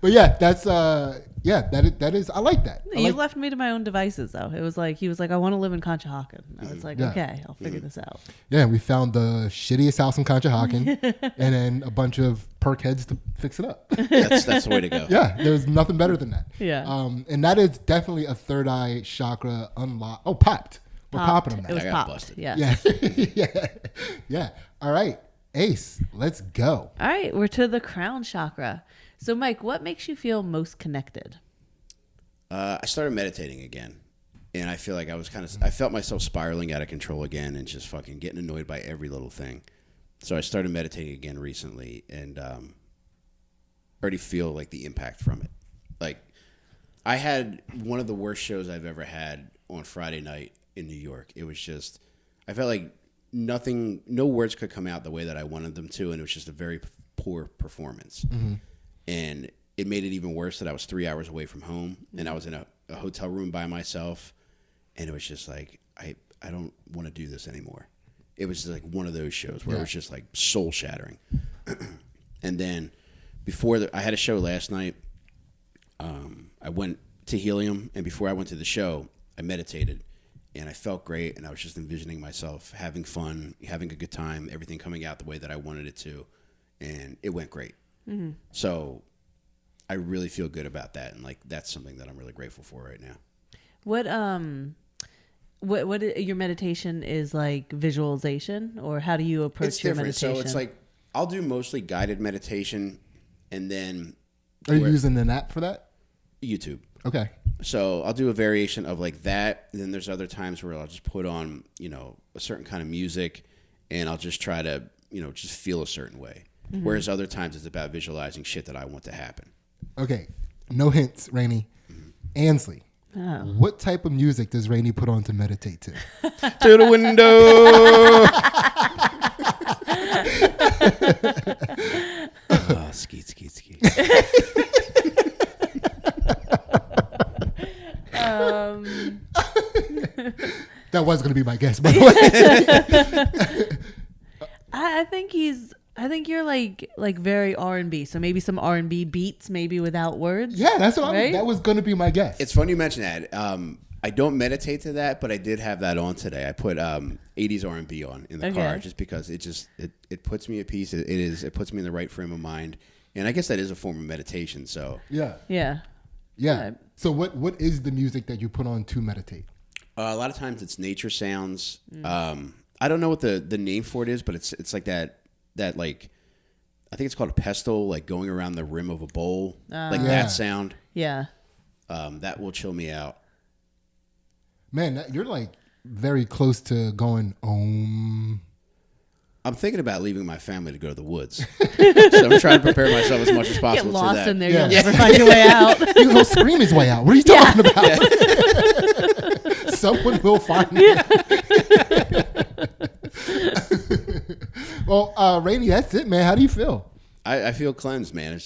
But yeah, that's that is I like that. You left me to my own devices, though. It was like he was like, I want to live in Conshohocken. I was like, okay, I'll figure this out. Yeah, we found the shittiest house in Conshohocken, and then a bunch of perk heads to fix it up. That's the way to go. Yeah, there's nothing better than that. Yeah. And that is definitely a third eye chakra unlock. Oh, popped. We're popping them now. It was I got popped. busted. Yeah. Yeah. All right, Ace, let's go. All right, we're to the crown chakra. So, Mike, what makes you feel most connected? I started meditating again, and I feel like I felt myself spiraling out of control again, and just fucking getting annoyed by every little thing. So I started meditating again recently, and already feel like the impact from it. Like, I had one of the worst shows I've ever had on Friday night in New York. It was just, I felt like no words could come out the way that I wanted them to, and it was just a very poor performance. And it made it even worse that I was 3 hours away from home, and I was in a hotel room by myself, and it was just like, I don't want to do this anymore. It was like one of those shows where it was just like soul shattering. And then I had a show last night. I went to Helium, and before I went to the show, I meditated, and I felt great, and I was just envisioning myself having fun, having a good time, everything coming out the way that I wanted it to, and it went great. So I really feel good about that, and like that's something that I'm really grateful for right now. What your meditation is like visualization, or how do you approach your meditation? So it's like I'll do mostly guided meditation, and then are you using an app for that? YouTube. Okay. So I'll do a variation of like that, and then there's other times where I'll just put on, you know, a certain kind of music, and I'll just try to, you know, just feel a certain way. Whereas other times it's about visualizing shit that I want to happen. Okay. No hints, Rainey. Ansley. Oh. What type of music does Rainey put on to meditate to? To the window. Oh, skeet. That was going to be my guess, by the way. I think you're like very R&B, so maybe some R&B beats, maybe without words. Yeah, that's what that was going to be my guess. It's funny you mention that. I don't meditate to that, but I did have that on today. I put 80s R&B on in the car just because it puts me at peace. It puts me in the right frame of mind, and I guess that is a form of meditation. So yeah. So what is the music that you put on to meditate? A lot of times it's nature sounds. I don't know what the name for it is, but it's like that like, I think it's called a pestle, like going around the rim of a bowl, like that sound. Yeah. That will chill me out. Man, you're like very close to going om. I'm thinking about leaving my family to go to the woods. So I'm trying to prepare myself as much as possible. Get lost to that. in there. You'll never find your way out. You will scream his way out. What are you talking about? Someone will find you. Well, Rainey, that's it, man. How do you feel? I feel cleansed, man.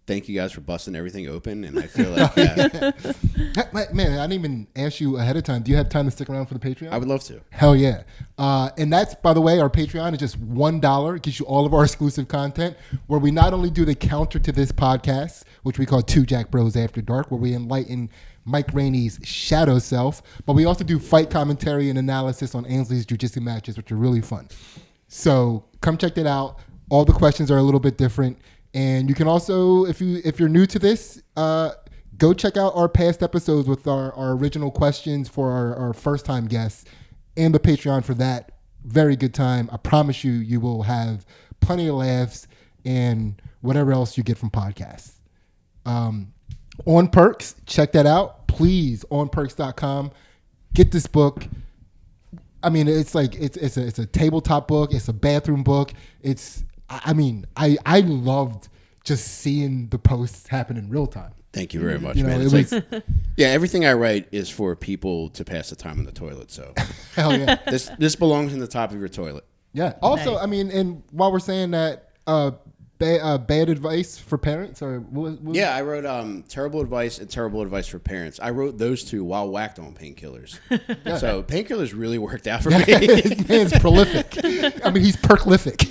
thank you guys for busting everything open. And I feel like, man, I didn't even ask you ahead of time. Do you have time to stick around for the Patreon? I would love to. Hell yeah. And that's, by the way, our Patreon is just $1. It gives you all of our exclusive content where we not only do the counter to this podcast, which we call Two Jack Bros After Dark, where we enlighten Mike Rainey's shadow self, but we also do fight commentary and analysis on Ansley's Jiu Jitsu matches, which are really fun. So come check that out. All the questions are a little bit different. And you can also, if you're new to this, go check out our past episodes with our original questions for our first-time guests and the Patreon for that. Very good time. I promise you will have plenty of laughs and whatever else you get from podcasts. On Perks, check that out. Please, onperks.com. Get this book. I mean, it's like it's a tabletop book. It's a bathroom book. I loved just seeing the posts happen in real time. Thank you very much, man. Yeah, everything I write is for people to pass the time in the toilet. So, hell yeah, this belongs in the top of your toilet. Yeah. Also, nice. I mean, and while we're saying that, bad advice for parents, or what? Yeah, I wrote terrible advice and terrible advice for parents. I wrote those two while whacked on painkillers. Yeah. So painkillers really worked out for me. This man's prolific. I mean, he's perklific.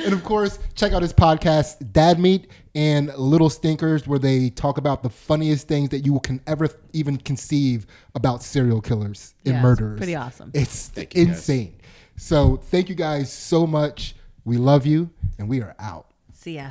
And of course, check out his podcast, Dad Meat and Little Stinkers, where they talk about the funniest things that you can ever even conceive about serial killers and murderers. Pretty awesome. It's insane. So thank you guys so much. We love you, and we are out. See ya.